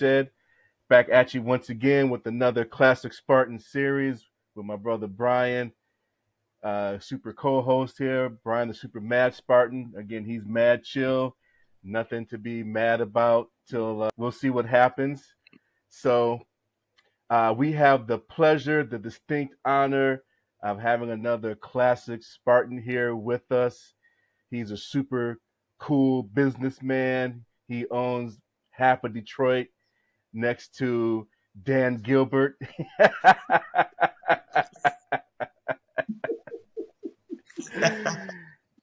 Homestead. Back at you once again with another classic Spartan series with my brother Brian, super co-host here. Brian, the super mad Spartan. Again, he's mad chill, nothing to be mad about till we'll see what happens. So we have the pleasure, the distinct honor of having another classic Spartan here with us. He's a super cool businessman. He owns half of Detroit next to Dan Gilbert.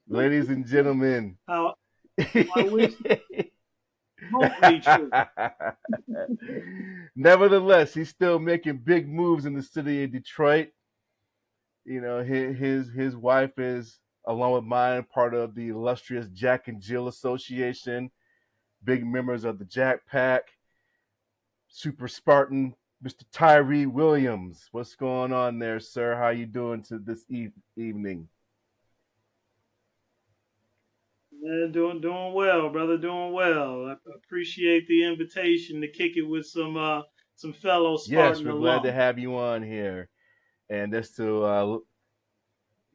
Ladies and gentlemen. I wish both be true. Nevertheless, he's still making big moves in the city of Detroit. You know, his wife is, along with mine, part of the illustrious Jack and Jill Association, big members of the Jack Pack. Super Spartan, Mr. Tyree Williams. What's going on there, sir? How you doing to this evening? Man, doing well, brother. Doing well. I appreciate the invitation to kick it with some fellow Yes, Spartan we're glad to alum. have you on here, and just to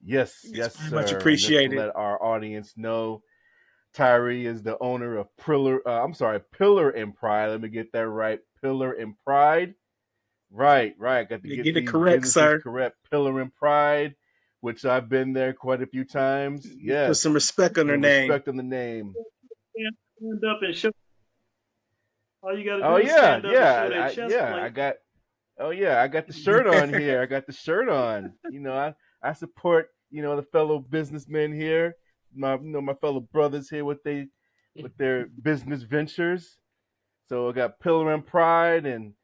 yes, It's yes, very much sir, and just to appreciated. let our audience know, Tyree is the owner of Pillar and Pride. Let me get that right, Pillar and Pride. Right, right. Got to You get get it these correct, businesses sir. correct. Pillar and Pride, which I've been there quite a few times. Put some Yes, respect on a their little name. respect on the name. Stand up and show. All you got to Oh do is yeah, stand up and show yeah, that chest yeah. I plate. got. Oh yeah, I got the shirt on here. I got the shirt on. I support the fellow businessmen here, my fellow brothers here with their business ventures. So I got Pillar and Pride and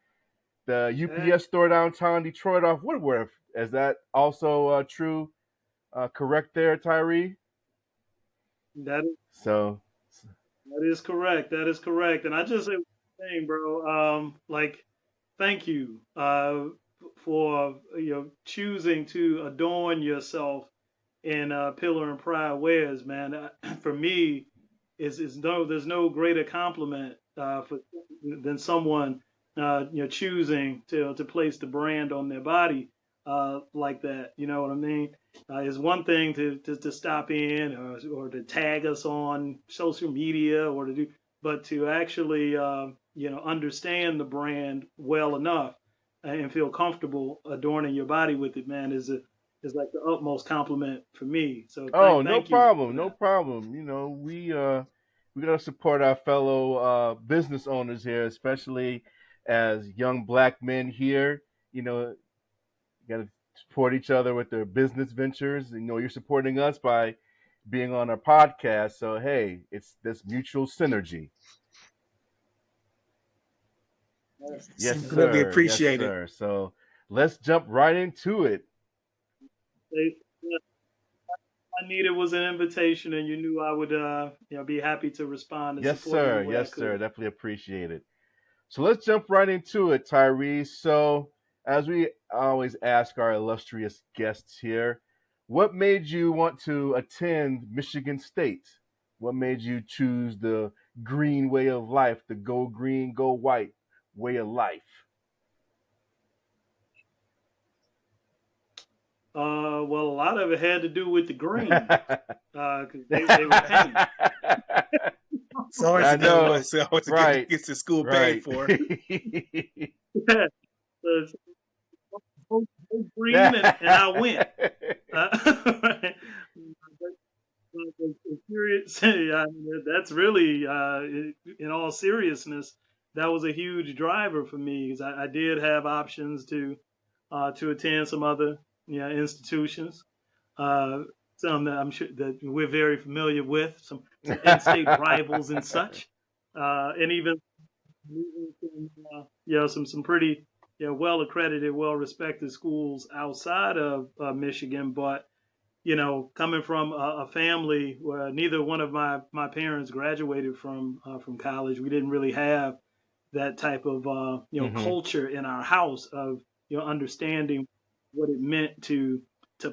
the Hey, UPS store downtown Detroit off Woodworth. Is that also true? Correct there, Tyree. that is So that is correct. That is correct. And I just say one thing, bro. Like, thank you for choosing to adorn yourself in Pillar and Pride wares, man. For me, is no there's no greater compliment than someone choosing to place the brand on their body like that. You know what I mean? It's one thing to stop in or to tag us on social media or to do, but to actually understand the brand well enough and feel comfortable adorning your body with it, man, is like the utmost compliment for me. So oh, no thank you for problem, no that. problem. We gotta support our fellow business owners here, especially as young black men here. You gotta support each other with their business ventures. You're supporting us by being on our podcast. So hey, it's this mutual synergy. Yes, Uh, Definitely sir. Yes, appreciate it. sir. So let's jump right into it. What I needed was an invitation, and you knew I would, be happy to respond and Yes, support you sir. the way I Yes, sir. could. Definitely appreciate it. So let's jump right into it, Tyree. So, as we always ask our illustrious guests here, what made you want to attend Michigan State? What made you choose the green way of life, the go green, go white way of life? Well, a lot of it had to do with the green, because they were paying. It's always I a good one. know, So always good to right, get the school paid right. for. So, go green, and I went. Uh, serious, yeah, I mean, that's really, in all seriousness, that was a huge driver for me because I did have options to attend some other institutions, uh, some that I'm sure that we're very familiar with, some in-state rivals and such, and even some, some pretty well accredited, well respected schools outside of Michigan, but coming from a family where neither one of my parents graduated from college, we didn't really have that type of hmm culture in our house of understanding what it meant to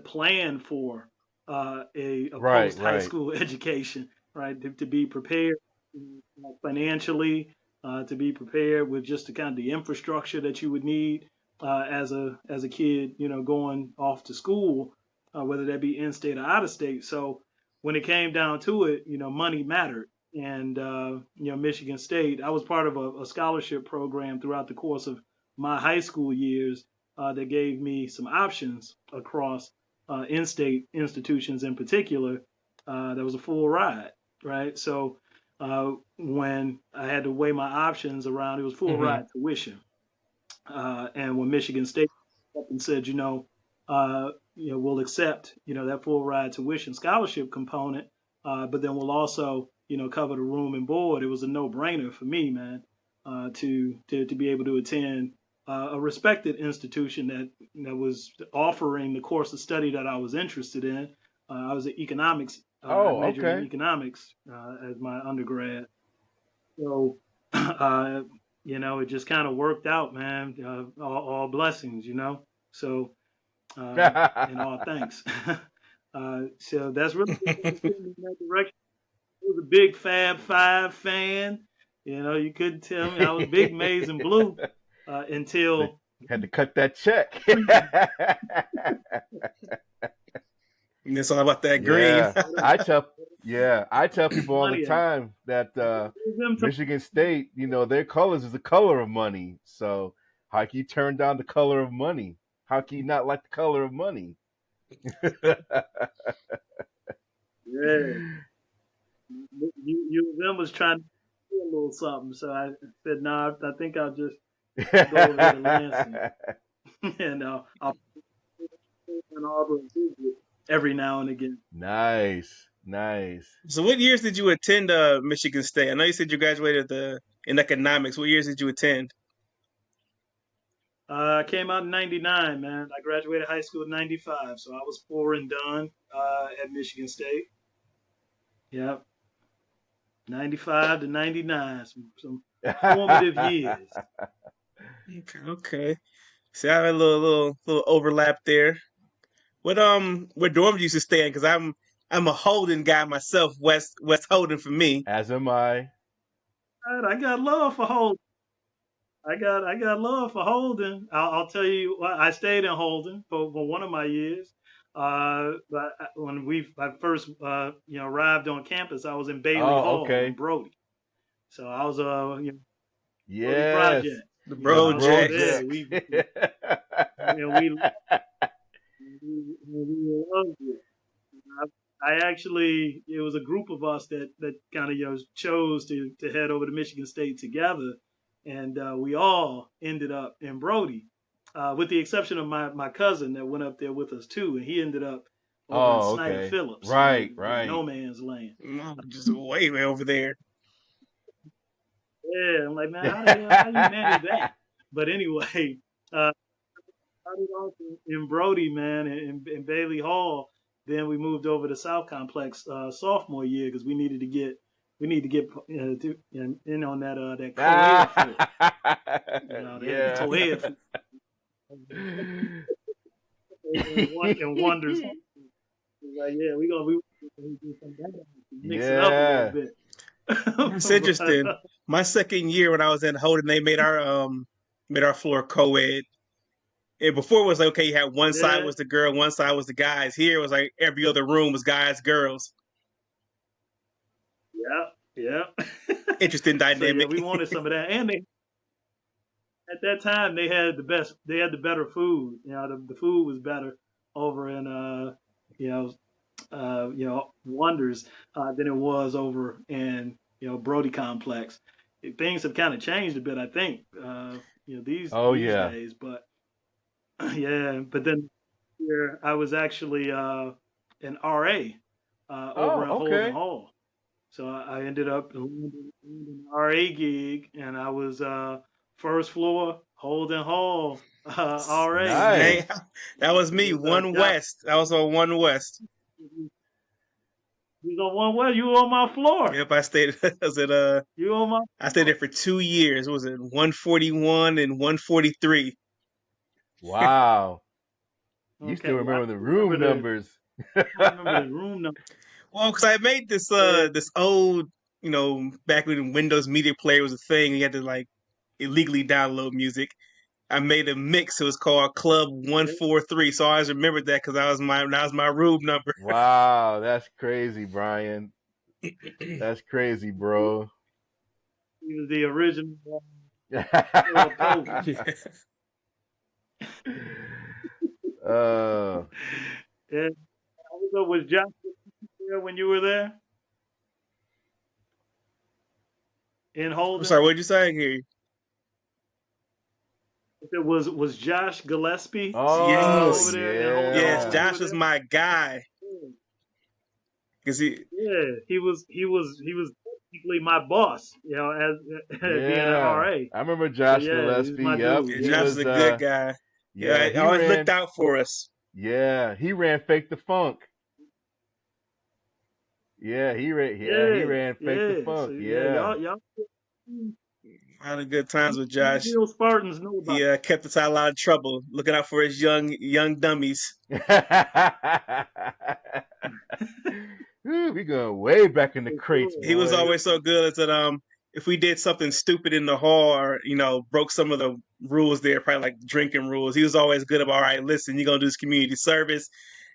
plan for a Right, post high right. school education, right? To be prepared financially, to be prepared with just the kind of the infrastructure that you would need as a kid, going off to school, whether that be in state or out of state. So when it came down to it, money mattered. And Michigan State, I was part of a scholarship program throughout the course of my high school years that gave me some options across in-state institutions in particular. That was a full ride, right? So when I had to weigh my options around, it was full Mm-hmm. ride tuition. And when Michigan State up and said, we'll accept, that full ride tuition scholarship component, but then we'll also, cover the room and board. It was a no brainer for me, man, to be able to attend a respected institution that was offering the course of study that I was interested in. I was in economics. I Oh, majored in okay. economics as my undergrad. So, it just kind of worked out, man. All blessings, So, in all thanks. So that's really what steered me in that direction. I was a big Fab Five fan. You couldn't tell me I was big Maize and Blue They until had to cut that check. And it's all about that green. Yeah, I tell I tell people all the money. time that Them to Michigan State, their colors is the color of money. So how can you turn down the color of money? How can you not like the color of money? yeah. You them was trying to do a little something, so I said, nah, I think I'll just go over here to Lansing, and I'll an Auburn visit every now and again. Nice, nice. So, what years did you attend Michigan State? I know you said you graduated in economics. What years did you attend? I came out in '99, man. I graduated high school in '95, so I was four and done at Michigan State. Yep, '95 to '99, some formative years. Okay. See, I have a little overlap there. What dorm did you used to stay in? Because I'm a Holden guy myself. West Holden for me. As am I. I got love for Holden. I got love for Holden. I'll tell you, I stayed in Holden for one of my years. But when I first arrived on campus, I was in Bailey Oh, Hall in okay. Brody. So I was Brody Yes, Project. The the I was over Projects. there. projects. We loved it. I actually, it was a group of us that kind of chose to head over to Michigan State together, and we all ended up in Brody, with the exception of my cousin that went up there with us too, and he ended up over in Oh, Snyder okay. Phillips, Right, no right. man's land. Just way over there. Yeah, I'm like, man, how you manage that? But anyway, uh, started off in Brody, man, in Bailey Hall. Then we moved over to South Complex sophomore year because we need to get in on that co-ed floor. They had the Yeah. co-ed floor and wonders. Like, yeah, we do some mix it up a little Yeah. bit. It's But, interesting. My second year when I was in Holden, they made our floor co-ed. And before it was like, okay, you had one side yeah, was the girl, one side was the guys. Here it was like every other room was guys, girls. yeah, yeah. Interesting So yeah, dynamic. we wanted some of that, and at that time they had the best, they had the better food. The food was better over in you know Wonders than it was over in Brody Complex. Things have kind of changed a bit, I think. Oh These yeah. days, but yeah. But then here I was actually an RA over Oh, in Holden okay. Hall. So I ended up landing an RA gig, and I was first floor Holden Hall RA, man. Hey, Nice. that was It me, was One job. West. I was on One West. You was on one way. You were on my floor. Yep, I stayed. I was at You on my I stayed there for 2 years. It was it 141 and 143? Wow. You okay. still Yeah, remember the room numbers. I remember the room number. Well, because I made this Yeah, this old back when Windows Media Player was a thing, you had to like illegally download music. I made a mix. It was called Club 143. So I always remembered that because that was my room number. Wow, that's crazy, Brian. That's crazy, bro. He was the original Pope. Yeah. Was Josh there when you were there in I'm Holden? sorry, what did you say here? It was Josh Gillespie Oh over Yes, there in Holden yes. Hall when yeah. you Josh were was there? my guy Yeah. because he. Yeah, he was technically my boss, as being an Yeah. RA. I remember So Josh yeah, he's Gillespie. my Yep. dude. Yeah, He Yeah, Josh is was a good guy. Yeah, yeah, he he always looked ran out for us. he ran Fake the Funk. He yeah, ran Fake the yeah. So Funk. yeah, Yeah. y'all I had a good times with Josh. real Spartans know about. He kept us out of a lot of trouble, looking out for his young dummies. Ooh, we going way back in the For crates, sure. He was boy. always so good at that. If we did something stupid in the hall or broke some of the rules there, probably like drinking rules, he was always good about. All right, listen, you're gonna do this community service.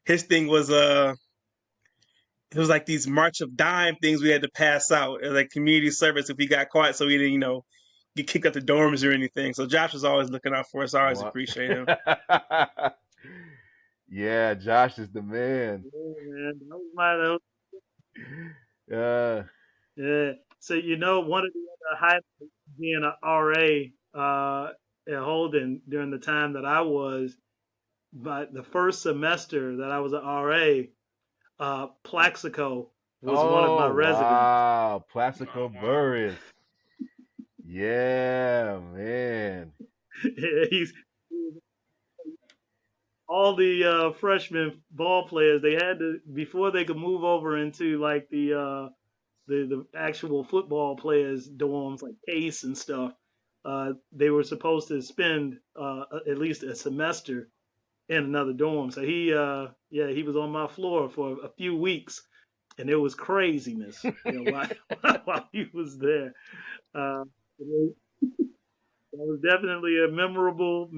His thing was it was like these March of Dime things we had to pass out, like community service if we got caught, so we didn't get kicked out the dorms or anything. So Josh was always looking out for us. I always What? appreciate him. Yeah, Josh is the man. Yeah, man. That was my Uh, yeah. So one of the other highlights of being an RA at Holden during the time that I was, but the first semester that I was an RA, Plaxico was one of my oh residents. wow, Oh Placico wow! Burris. Yeah, man. He's all the freshman ball players. They had to before they could move over into like the actual football players dorms like Case and stuff. They were supposed to spend at least a semester in another dorm. So he was on my floor for a few weeks, and it was craziness. While while he was there. It was definitely a memorable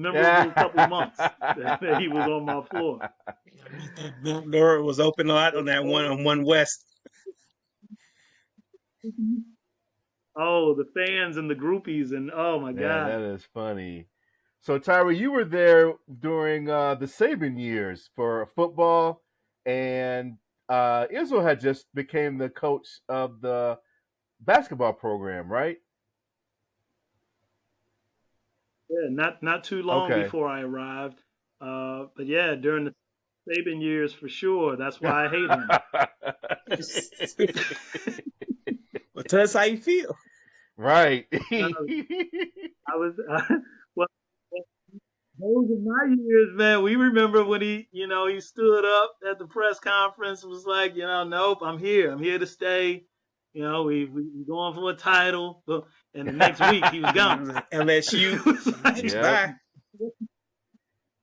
couple months that he was on my floor. The door was open a lot on that one on One West. Oh, the fans and the groupies, and oh my Man, god. that is funny. So Tyree, you were there during the Saban years for football, and Israel had just became the coach of the basketball program, right? Yeah, not too long Okay. before I arrived. But yeah, during the Saban years for sure. That's why I hate him. Well, tell us how you feel. right. Uh, I was well. Those are my years, man. We remember when he stood up at the press conference, was like, nope, I'm here. I'm here to stay. We going for a title, but and the next week he was gone. LSU. It was like yep. Bye.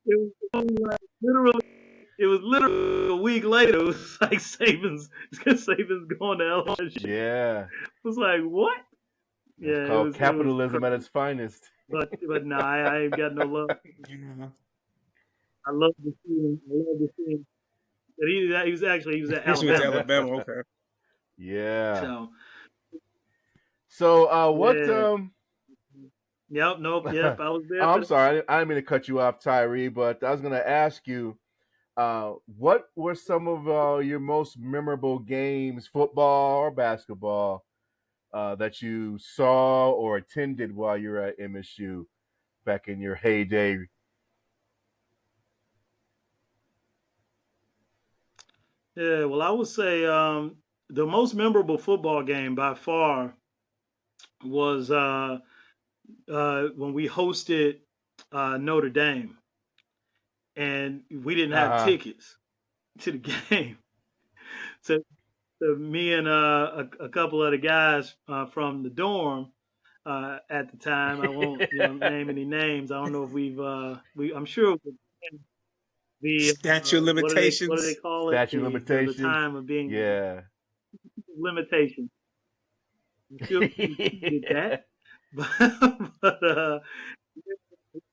it was only like literally a week later. It was like Saban's going to LSU. Yeah. It was like what? It's Yeah, called it was capitalism at crazy. its finest. But no, I ain't got no love. I love to see him. I love to see him. But he was at She went to Alabama. Alabama. Okay. yeah. So So what yeah. Yep. Nope. Yep. I was there oh, for I'm that. sorry, I didn't mean to cut you off, Tyree, but I was gonna ask you, what were some of your most memorable games, football or basketball, that you saw or attended while you were at MSU back in your heyday? Yeah. Well, I would say the most memorable football game by far was when we hosted Notre Dame, and we didn't have Uh tickets to the game. So, me and a couple of the guys from the dorm at the time. I won't name any names. I don't know if I'm sure the Statue of what do they limitations. call it, Statue the limitations. time of being Yeah. limitation. I still did that, but, but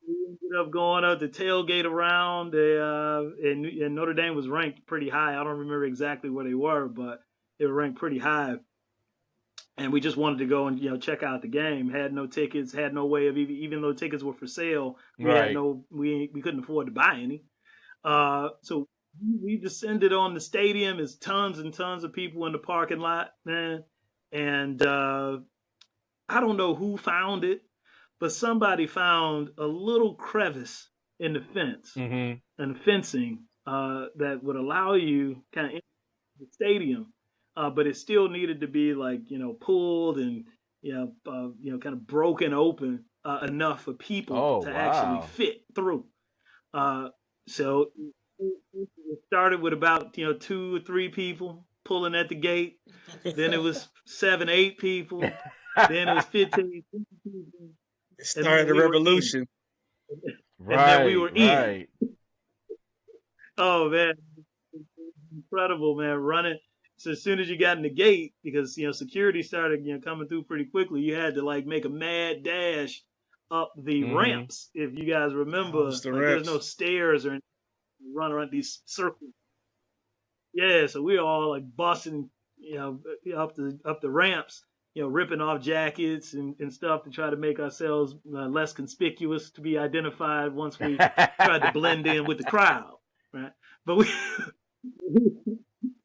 we ended up going up the tailgate around. And Notre Dame was ranked pretty high. I don't remember exactly where they were, but they were ranked pretty high. And we just wanted to go and check out the game. Had no tickets, had no way of even though tickets were for sale, Right. we couldn't afford to buy any. So we descended on the stadium. There's tons and tons of people in the parking lot, man. And I don't know who found it, but somebody found a little crevice in the fence Mm-hmm. and fencing that would allow you kind of into the stadium, but it still needed to be like pulled and kind of broken open enough for people Oh to actually wow. fit through. Uh, so it started with about 2 or 3 people pulling at the gate. Then it was 7, 8 people. Then it was 15, 20 people, It and then started a we were in. revolution. And then we Right. were in. Right. Oh man, incredible, man! Running. So as soon as you got in the gate, because security started coming through pretty quickly, you had to like make a mad dash up the Mm-hmm. ramps. If you guys Oh, remember, it's the like there's no reps. stairs or anything. You run around these circles. Yeah, so we were all like busting, up the ramps, ripping off jackets and stuff to try to make ourselves less conspicuous to be identified once we tried to blend in with the crowd, right? But we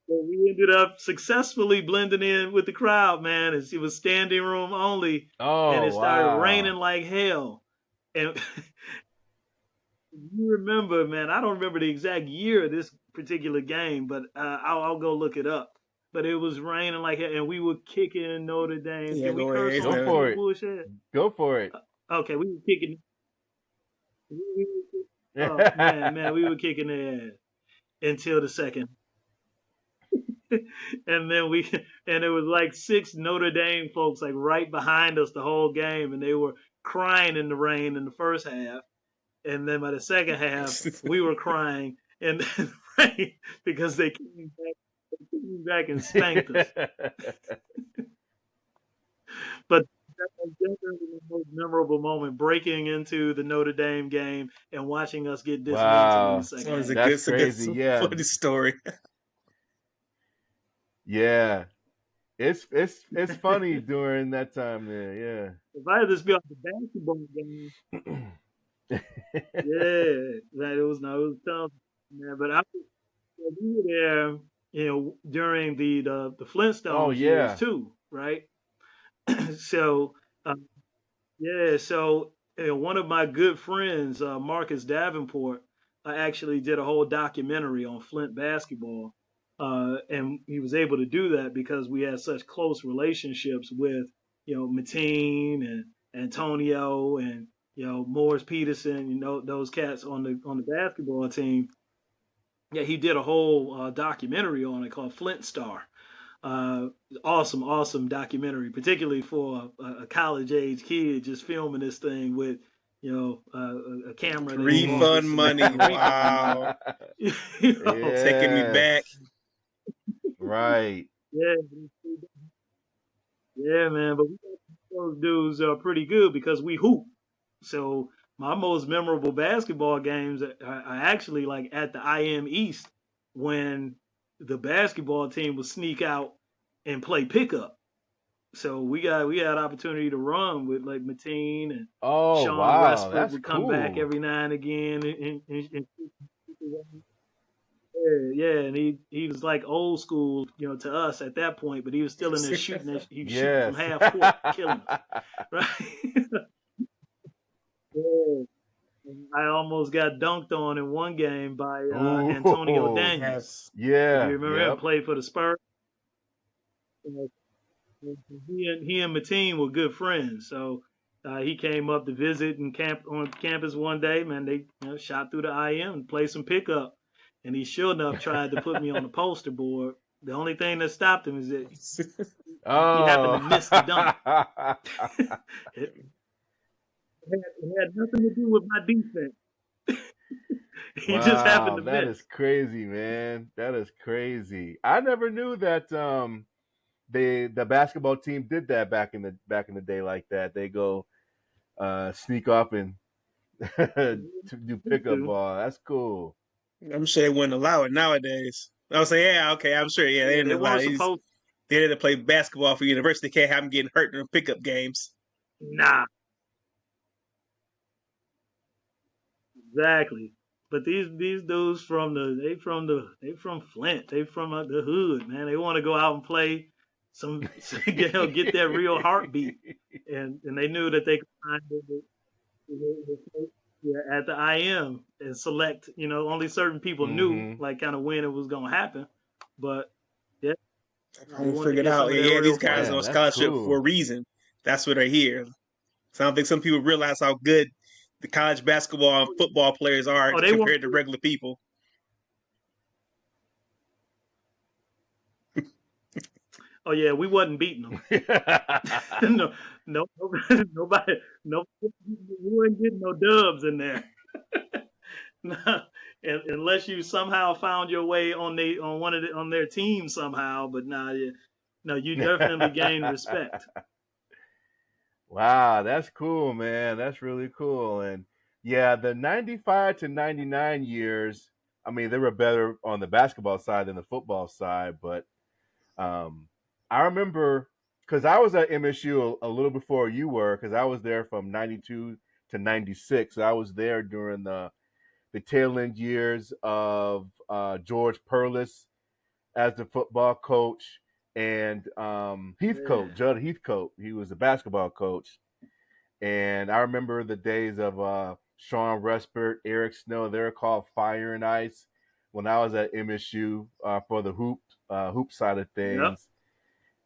but we ended up successfully blending in with the crowd, man. It was standing room only, and it Oh started raining wow. like hell. And you remember, man? I don't remember the exact year of this particular game, but I'll go look it up. But it was raining like hell, and we were kicking Notre Dame. Yeah, Can we go ahead. curse It's Go on done. for it. bullshit? Go for it. Okay, we were kicking. Oh man, we were kicking their ass until the second. And then and it was like 6 Notre Dame folks like right behind us the whole game, and they were crying in the rain in the first half, and then by the second half we were crying in the rain because they came back and spanked us. But that was definitely the most memorable moment, breaking into the Notre Dame game and watching us get dismantled in the Wow. It's second always half. That's it's a good, crazy. Yeah. funny story. Yeah. It's funny during that time there. If I had to be off the basketball game, Yeah. yeah, that it was no, it was tough, man. But we were there, during the Oh Flintstones years yeah. too, right? So uh, yeah, so one of my good friends, Marcus Davenport, actually did a whole documentary on Flint basketball, and he was able to do that because we had such close relationships with Mateen and Antonio and Morris Peterson, those cats on the basketball team. Yeah, he did a whole documentary on it called Flint Star. Uh, awesome, awesome documentary, particularly for a college age kid just filming this thing with a camera that he Hmm. bought with Refund some money. wrinkles in Wow. it. you know, Taking me back. Yes. Right. yeah, yeah, man. But we got those dudes are pretty good because we hoop. So my most memorable basketball games are actually like at the IM East when the basketball team would sneak out and play pickup. So we had opportunity to run with like Mateen and Oh Sean wow. Westbrook That's would come back cool. every now and again and yeah, and he was like old school, to us at that point, but he was still in there shooting. He was shooting from Yes. half court, killing us, right? Yeah. And I almost got dunked on in one game by Antonio Ooh. Daniels. Yes. If you Yeah. remember him, Yep. played for the Spurs. Uh, he and Mateen were good friends, so he came up to visit and camp on campus one day. Man, they shot through the IM and played some pickup, and he sure enough tried to put me on the poster board. The only thing that stopped him is that he happened to Oh. miss the dunk. it, it had nothing to do with my defense. He just happened Wow, to that miss. is crazy, man. That is crazy. I never knew that the basketball team did that back in the day like that. They go sneak off and to do pickup ball. That's cool. I'm sure they wouldn't allow it nowadays. I would say, yeah, okay, I'm sure, yeah, they Yeah, didn't they allow weren't it. supposed. They didn't play basketball for university. They can't have them getting hurt in the pickup games. Nah, exactly. But these dudes from they from Flint. They from the hood, man. They want to go out and play some get that real heartbeat, and they knew that they could find yeah, at the IM and select. Only certain people knew Mm-hmm. like kind of when it was gonna happen, but yeah, I they probably wanted to figured get some out, of that yeah, real these guys are fire. Man, on that's scholarship for a cool. reason. That's why they're here. So I don't think some people realize how good the college basketball and football players are Oh, they want. compared to regular people. Oh yeah, we wasn't beating them. No, no, nobody, no, we weren't getting no dubs in there. No, unless you somehow found your way on their team somehow. But nah, yeah, no, you definitely gained respect. Wow, that's cool, man. That's really cool. And yeah, the 95 to 99 years, I mean, they were better on the basketball side than the football side, but um, I remember because I was at MSU a little before you were, because I was there from 92 to 96. I was there during the tail end years of George Perlis as the football coach and Heathcote, Yeah, Judd Heathcote. He was the basketball coach. And I remember the days of Sean Respert, Eric Snow. They were called Fire and Ice when I was at MSU for the hoop side of yep. things.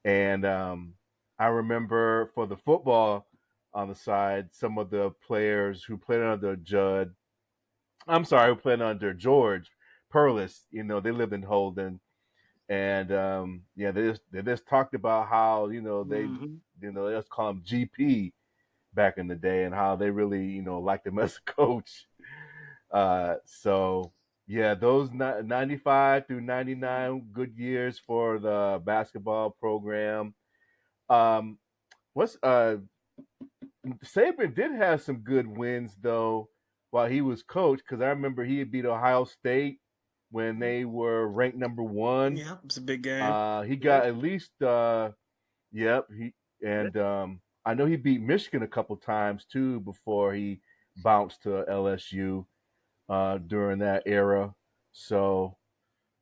And I remember for the football on the side, some of the players who played under Judd, I'm sorry, who played under George Perlis. They lived in Holden, and yeah, they just talked about how Hmm. they just call him GP back in the day, and how they really liked him as a coach. So yeah, those 95 through 99 good years for the basketball program. Um, what's Saban did have some good wins though while he was coach, because I remember he had beat Ohio State when they were ranked number one. Yeah, it's a big game. He Yep. got at least yep, he Yeah. and I know he beat Michigan a couple times too before he bounced to LSU during that era. So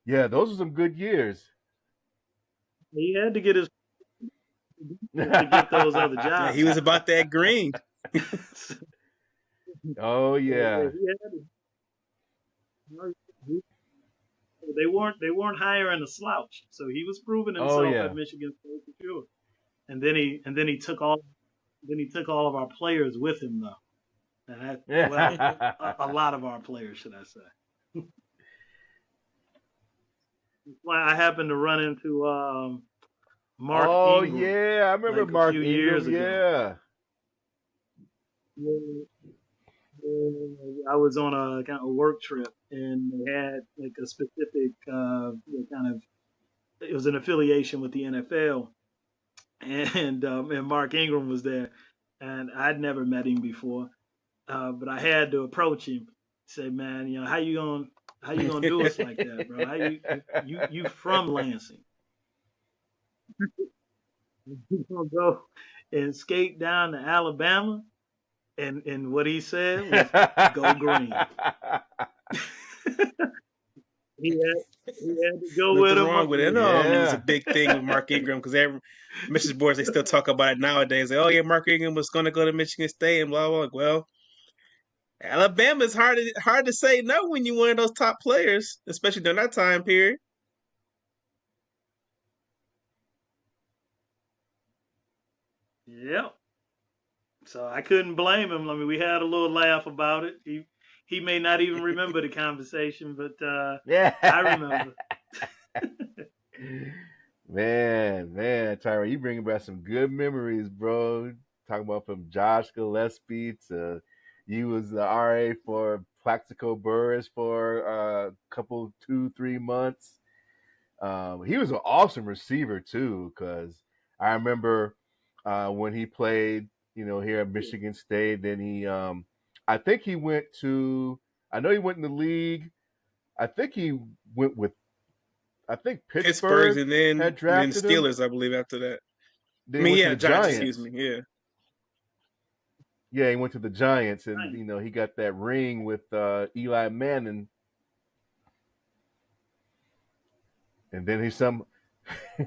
yeah, those are some good years. He had to get his to get those other Yeah, he jobs. was about that green. So, Oh yeah, yeah. he had to, they weren't hiring a slouch, so he was proving Oh himself at yeah. Michigan State for sure. And then he took all of our players with him though. And well, a lot of our players, should I say? Why I happened to run into Mark Oh Ingram yeah, I remember like a Mark few years Ingram. ago. Yeah. Yeah, I was on a kind of work trip, and they had like a specific kind of it was an affiliation with the NFL, and Mark Ingram was there, and I'd never met him before, but I had to approach him, say, man, how you gonna do us like that, bro? How you from Lansing? You gonna go and skate down to Alabama? And what he said was, "Go green." He had to go with Nothing him. wrong with it. It was a Yeah. big thing with Mark Ingram because every message boards they still talk about it nowadays. Like, oh yeah, Mark Ingram was going to go to Michigan State and blah blah. Well, Alabama is hard to say no when you're one of those top players, especially during that time period. Yep. So I couldn't blame him. I mean, we had a little laugh about it. He may not even remember the conversation, but I Yeah. remember. Man, Tyree, you bringing back some good memories, bro. Talking about from Josh Gillespie to you was the RA for Plaxico Burris for a couple, 2, 3 months. He was an awesome receiver too, because I remember when he played, here at Michigan State. Then I think he went to. I know he went in the league. I think he went with. I think Pittsburgh's, Pittsburgh and then had drafted him. Steelers, I believe, after that. Then I he mean, went to yeah, the Giants. Excuse Giants. me. Yeah. Yeah, he went to the Giants, and Right. he got that ring with Eli Manning, and then he's some.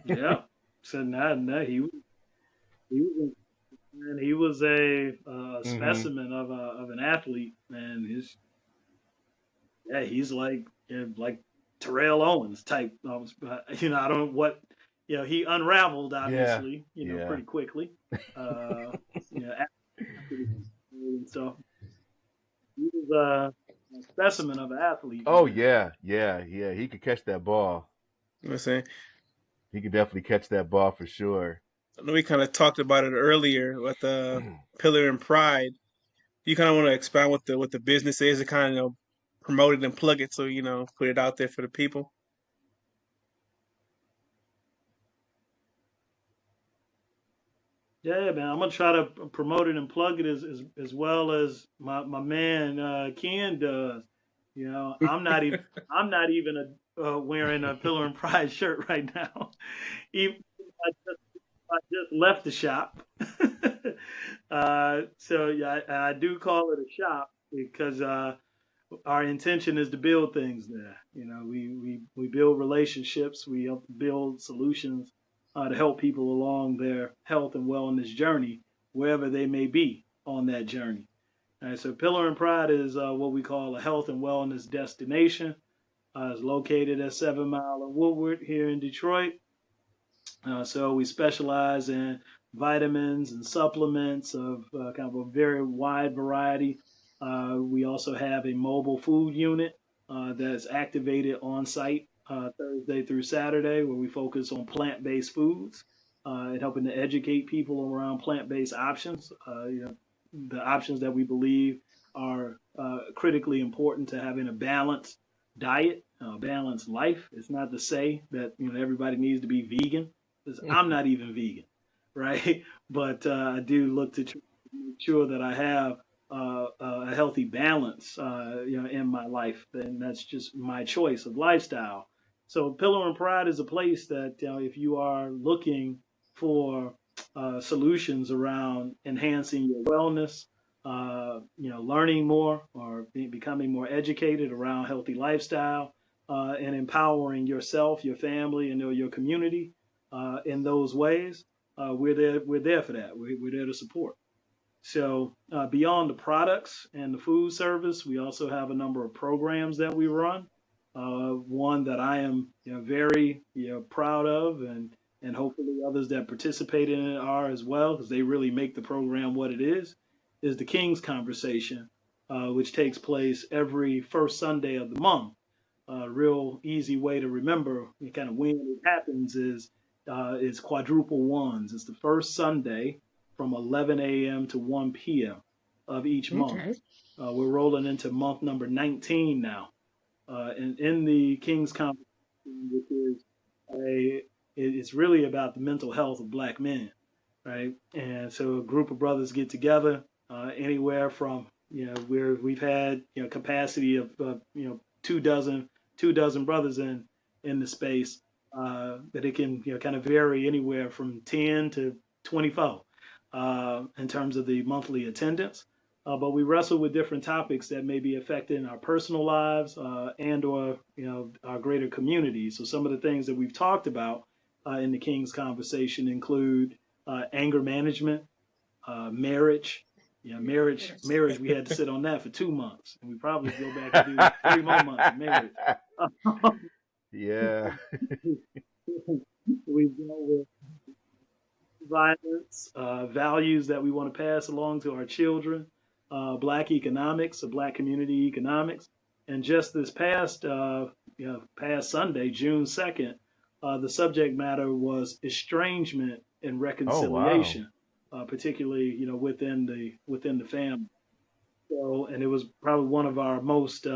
Yeah. So now he was a Hmm. specimen of an athlete, and he's like Terrell Owens type. I don't know what he unraveled Yeah, obviously yeah. pretty quickly. Uh, after the and so he was a specimen of an athlete, Oh man. yeah, yeah, yeah. He could catch that ball. You know what I'm saying? He could definitely catch that ball for sure. I know we kind of talked about it earlier with the Pillar and Pride. You kind of want to expound what the business is and kind of promote it and plug it, so put it out there for the people. Yeah, man. I'm gonna try to promote it and plug it as well as my man Ken does. I'm not even wearing a Pillar and Pride shirt right now. Even I just left the shop. So yeah, I do call it a shop because our intention is to build things there. We build relationships, we help build solutions to help people along their health and wellness journey, wherever they may be on that journey. All right, so Pillar and Pride is what we call a health and wellness destination. It's located at 7 Mile and Woodward here in Detroit. So we specialize in vitamins and supplements of kind of a very wide variety. We also have a mobile food unit that's activated on site Thursday through Saturday, where we focus on plant-based foods and helping to educate people around plant-based options. The options that we believe are critically important to having a balanced diet, a balanced life. It's not to say that everybody needs to be vegan, because I'm not even vegan, right? But I do look to make sure that I have a healthy balance, in my life, and that's just my choice of lifestyle. So, Pillow and Pride is a place that if you are looking for solutions around enhancing your wellness, learning more or becoming more educated around healthy lifestyle, and empowering yourself, your family, and your community in those ways, we're there. We're there for that. We're there to support. So beyond the products and the food service, we also have a number of programs that we run. One that I am very proud of, and hopefully others that participate in it are as well, because they really make the program what it is the King's Conversation, which takes place every first Sunday of the month. A real easy way to remember kind of when it happens is it's quadruple ones. It's the first Sunday from 11 a.m. to 1 p.m. of each month. Okay. We're rolling into month number 19 now. And in the King's Conversation, which is it's really about the mental health of Black men, right? And so a group of brothers get together, anywhere from where we've had capacity of 2 dozen brothers in the space, that it can kind of vary anywhere from 10 to 24 in terms of the monthly attendance. But we wrestle with different topics that may be affecting our personal lives, and/or our greater community. So some of the things that we've talked about in the King's Conversation include anger management, marriage. Marriage. We had to sit on that for 2 months, and we probably go back and do 3 more months of marriage. Yeah. We've dealt with violence, values that we want to pass along to our children, Black economics, Black community economics, and just this past Sunday, June 2nd, the subject matter was estrangement and Oh wow. reconciliation, particularly within the family. So, and it was probably one of our most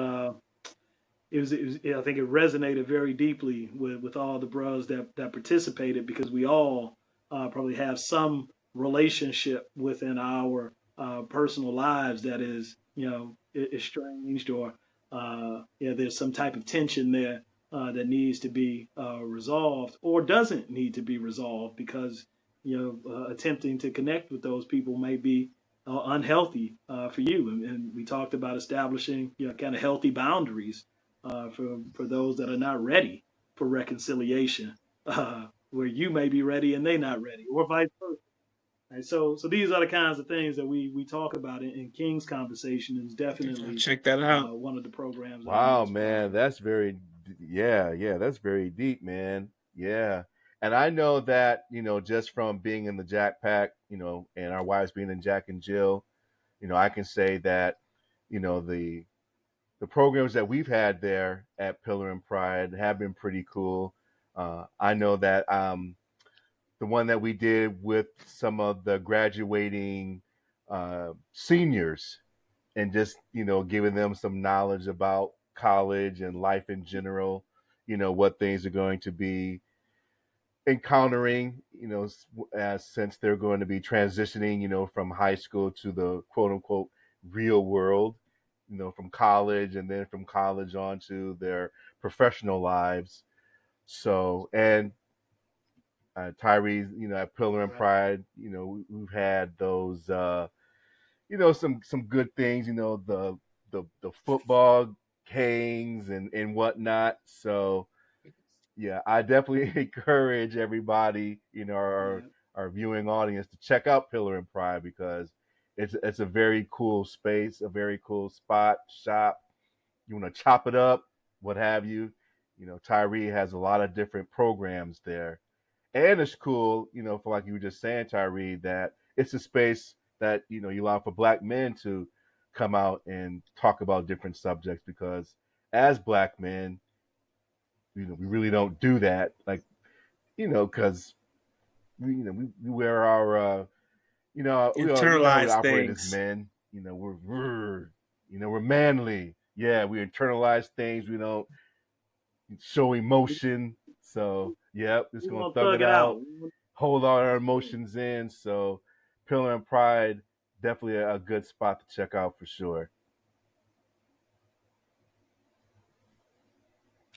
I think it resonated very deeply with all the bros that participated, because we all probably have some relationship within our personal lives that is, estranged, or there's some type of tension there that needs to be resolved, or doesn't need to be resolved, because attempting to connect with those people may be unhealthy for you. And we talked about establishing kind of healthy boundaries for those that are not ready for reconciliation, where you may be ready and they not ready, or vice versa. Right? So these are the kinds of things that we talk about in King's Conversation, and is definitely Check that out. one of the programs that I'm Wow, most proud man, of. that's yeah, that's very deep, man. Yeah. And I know that, just from being in the Jack Pack, and our wives being in Jack and Jill, I can say that, the programs that we've had there at Pillar and Pride have been pretty cool. I know that the one that we did with some of the graduating seniors, and just giving them some knowledge about college and life in general, what things are going to be encountering, as since they're going to be transitioning, from high school to the quote unquote real world, from college, and then from college on to their professional lives. So, and Tyree, at Pillar and Right. Pride, we've had those, some good things, the football gangs and whatnot. So yeah, I definitely encourage everybody, Yeah. our viewing audience, to check out Pillar and Pride, because it's a very cool space, a very cool spot, shop. You want to chop it up, what have you. Tyree has a lot of different programs there. And it's cool, for like you were just saying, Tyree, that it's a space that, you allow for black men to come out and talk about different subjects, because as black men, we really don't do that. Like, because we wear our, we know how we Internalize operate as things. men. We're manly. Yeah, we internalize things. We don't show emotion. So, yep, just We gonna want to thug thug it it out. out, hold all our emotions in. So, Pillar and Pride, definitely a good spot to check out for sure.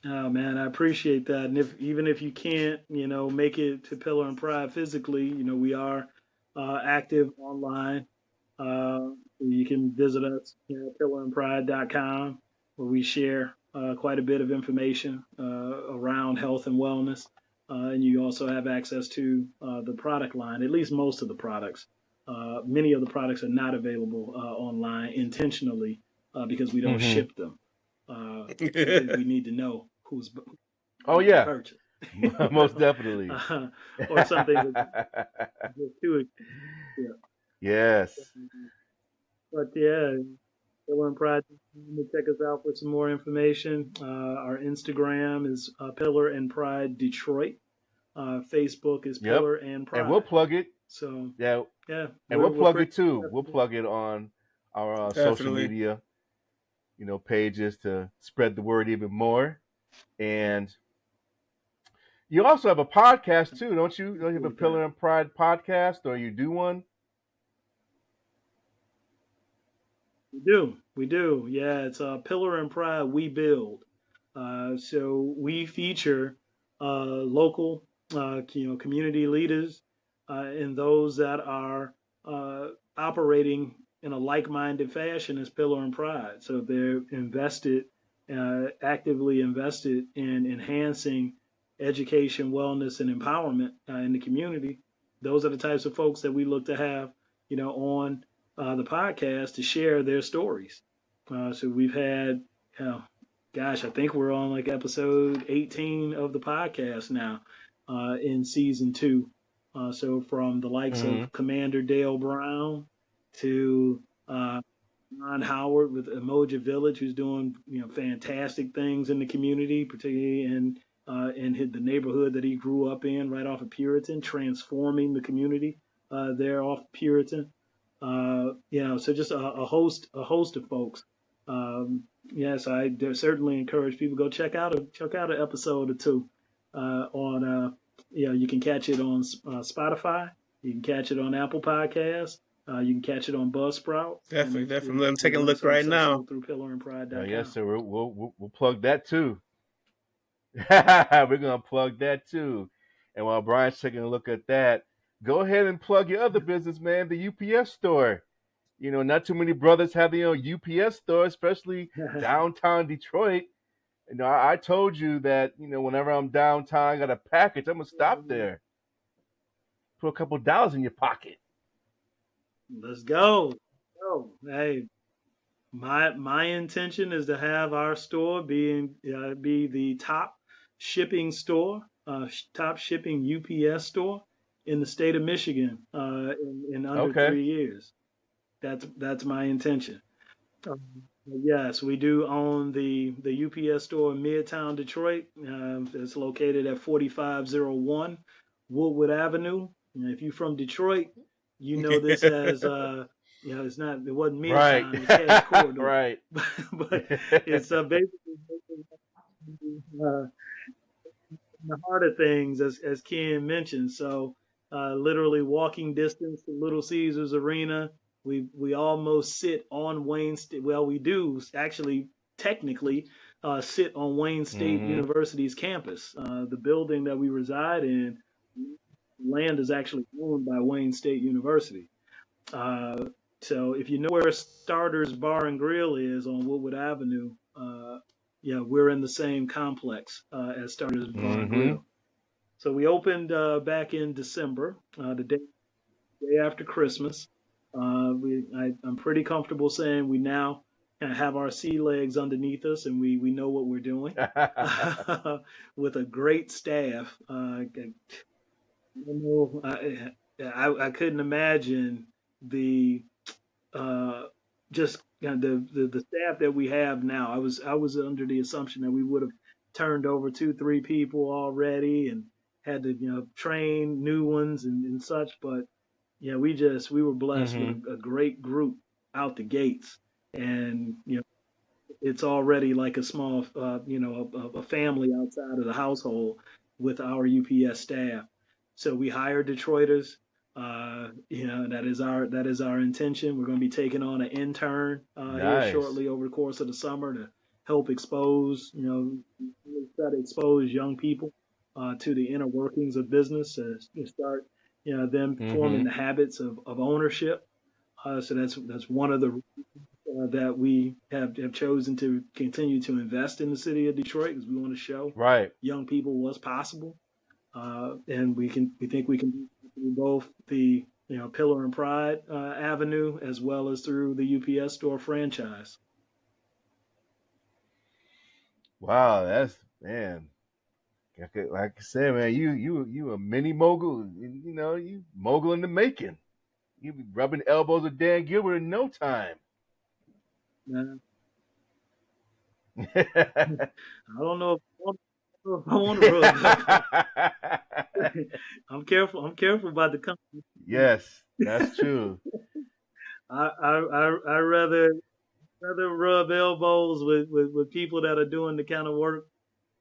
Oh man, I appreciate that. And if even if you can't, make it to Pillar and Pride physically, we are active online. You can visit us at pillarandpride.com, where we share quite a bit of information around health and wellness. And you also have access to the product line, at least most of the products. Many of the products are not available online intentionally, because we don't Mm-hmm. ship them, because we need to know who's Oh making the yeah, purchase. most definitely. uh, or something that's just too expensive. Yeah. Yes. But yeah, Pillar and Pride. Check us out for some more information. Our Instagram is Pillar and Pride Detroit. Facebook is Yep. Pillar and And we'll Pride. plug it. So Yeah. yeah, And we're we'll we're plug pretty it too. We'll accessible. plug it on our social Definitely. media, pages, to spread the word even more. And you also have a podcast too, don't you? Don't you have a Appreciate that. Pillar and Pride podcast, or you do one? We do. We do. Yeah, it's Pillar and Pride We Build. So we feature local, community leaders, and those that are uh, operating in a like-minded fashion as Pillar and Pride. So they're invested, actively invested in enhancing education, wellness, and empowerment in the community. Those are the types of folks that we look to have, on the podcast to share their stories. So we've had, gosh, I think we're on like episode 18 of the podcast now, in season two. So from the likes Mm-hmm. of Commander Dale Brown to Ron Howard with Emoja Village, who's doing fantastic things in the community, particularly in the neighborhood that he grew up in, right off of Puritan, transforming the community there off Puritan. So just a host of folks Yes, I certainly encourage people go check out an episode or two on. You can catch it on Spotify. You can catch it on Apple Podcasts. You can catch it on Buzzsprout, and Definitely, definitely. I'm taking a it's look right accessible now. through Yes, pillarandpride.com. sir. We'll plug that too. We're gonna plug that too. And while Brian's taking a look at that, go ahead and plug your other business, man, the UPS store. You know, not too many brothers have their own UPS store, especially downtown Detroit. You know, I told you that, you know, whenever I'm downtown, I got a package, I'm gonna stop there. Put a couple dollars in your pocket. Let's go. Hey, my intention is to have our store be the top shipping store, top shipping UPS store in the state of Michigan in under Okay. 3 years. That's my intention. Um, yes, we do own the UPS store in Midtown Detroit. It's located at 4501 Woodward Avenue. And if you're from Detroit, you know this as it wasn't Right. Midtown, it was Cash Corridor, Right. but it's basically uh, in the heart of things, as Ken mentioned. So, literally walking distance to Little Caesars Arena. We almost sit on Wayne State. Well, we do actually technically sit on Wayne State hmm University's campus. The building that we reside in, land is actually owned by Wayne State University. Uh, so if you know where Starter's Bar and Grill is on Woodward Avenue, yeah, we're in the same complex as Starter's Bar and hmm Grill. So we opened back in December, day after Christmas. I'm pretty comfortable saying we now have our sea legs underneath us, and we know what we're doing with a great staff. I couldn't imagine the uh, just the staff that we have now. I was under the assumption that we would have turned over two, three people already and had to train new ones and such. But yeah, we were blessed with hmm a great group out the gates, and it's already like a small a family outside of the household with our UPS staff. So we hire Detroiters. That is our intention. We're going to be taking on an intern here Nice. shortly over the course of the summer to help expose, really try to expose young people to the inner workings of business, to start, them forming hmm the habits of ownership. So that's one of the that we have chosen to continue to invest in the city of Detroit because we want to show Right. young people what's possible, and we think we can do it through both the Pillar and Pride avenue as well as through the UPS store franchise. Wow, that's man. Like I said, man, you a mini mogul. You know, you mogul in the making. You be rubbing elbows with Dan Gilbert in no time. Uh, I don't know if I want to rub elbows. I'm careful. I'm careful about the company. Yes, that's true. I rather rub elbows with people that are doing the kind of work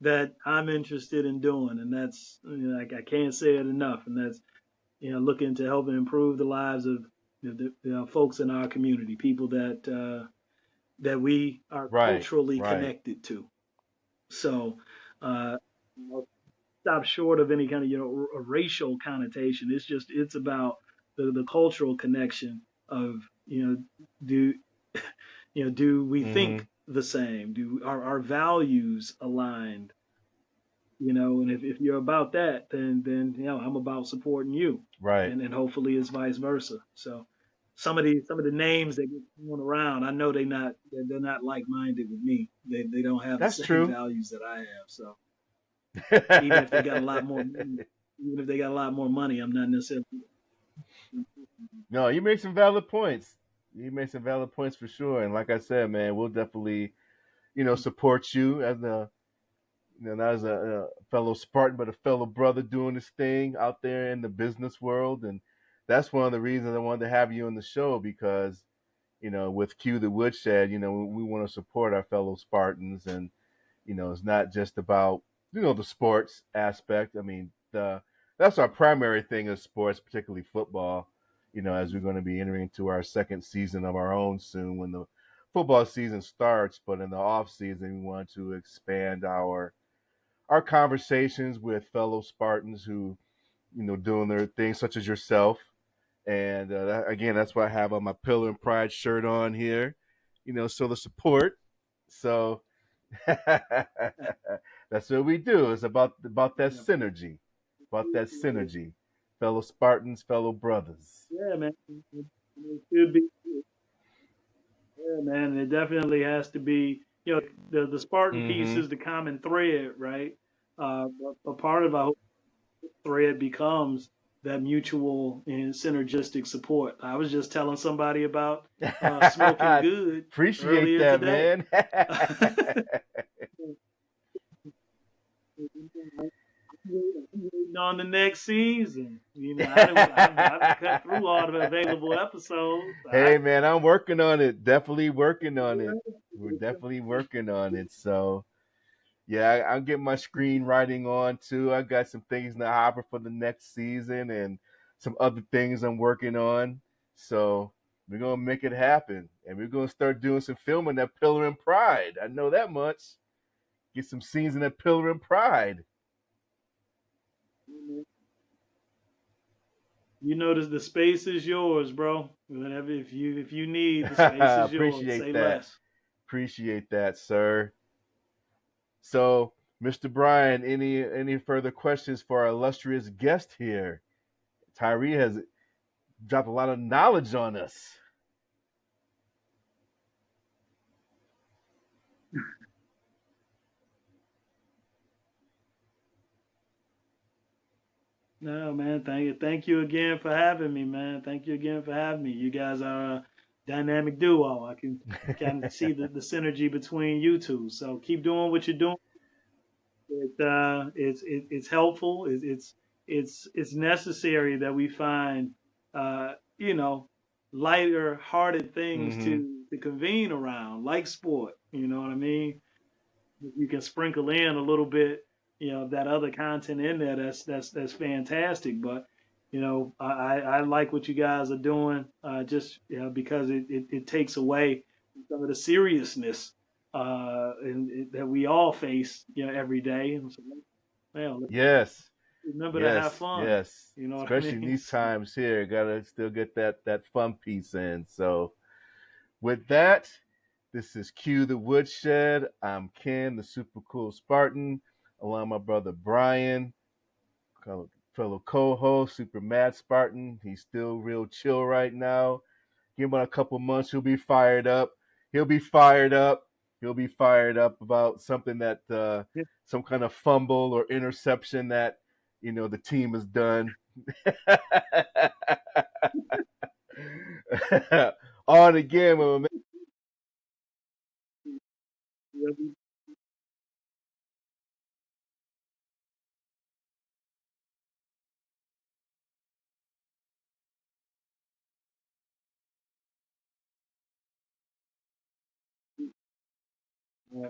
that I'm interested in doing, and that's I can't say it enough, and that's looking to help and improve the lives of the folks in our community, people that we are Right, culturally right. connected to. So, uh, stop short of any kind of a racial connotation. It's about the cultural connection of do do we hmm think the same? Do our values aligned? And if you're about that, then I'm about supporting you, Right. and hopefully it's vice versa. So some of the names that get thrown around, I know they're not like minded with me. They don't have the That's same true. values that I have. So even if they got a lot more money, even if they got a lot more money, I'm not necessarily. No, you make some valid points. You make some valid points for sure. And like I said, man, we'll definitely, support you as not as a fellow Spartan, but a fellow brother doing this thing out there in the business world. And that's one of the reasons I wanted to have you on the show because, with Q the Woodshed, we want to support our fellow Spartans, and it's not just about the sports aspect. I mean, that's our primary thing is sports, particularly football. As we're going to be entering into our second season of our own soon when the football season starts. But in the off season, we want to expand our conversations with fellow Spartans who doing their thing, such as yourself. And again, that's why I have on my Pillar and Pride shirt on here, so the support. So that's what we do. It's about that synergy, fellow Spartans, fellow brothers. Yeah, man. It should be. Yeah, man. It definitely has to be. The Spartan piece Mm-hmm. is the common thread, right? But part of our thread becomes that mutual and synergistic support. I was just telling somebody about smoking good Appreciate earlier that, today. man. Waiting on the next season. I've cut through all the available episodes. Hey, man, I'm working on it. Definitely working on it. We're definitely working on it. So, yeah, I'm getting my screenwriting on too. I got some things in the hopper for the next season and some other things I'm working on. So, we're going to make it happen. And we're going to start doing some filming at Pillar and Pride. I know that much. Get some scenes in that Pillar and Pride. The space is yours, bro. Whenever if you need, the space is yours. Say less. Appreciate that, sir. So, Mr. Brian, any further questions for our illustrious guest here? Tyree has dropped a lot of knowledge on us. No, man. Thank you again for having me, man. Thank you again for having me. You guys are a dynamic duo. I can kind of see the synergy between you two. So keep doing what you're doing. It's helpful. It's necessary that we find you know lighter hearted things Mm-hmm. to convene around, like sport. You know what I mean? You can sprinkle in a little bit, that other content in there. That's fantastic. But I like what you guys are doing, just because it takes away some of the seriousness that we all face, every day. And so, well, let's Yes, remember to have yes, fun. yes. You know what I Especially in mean? these times here, gotta still get that fun piece in. So, with that, this is Q the Woodshed. I'm Ken, the super cool Spartan, along with my brother Brian, fellow co-host, super mad Spartan. He's still real chill right now. Give him a couple months, he'll be fired up. He'll be fired up. He'll be fired up about something that some kind of fumble or interception that the team has done. On again, my man. Yeah.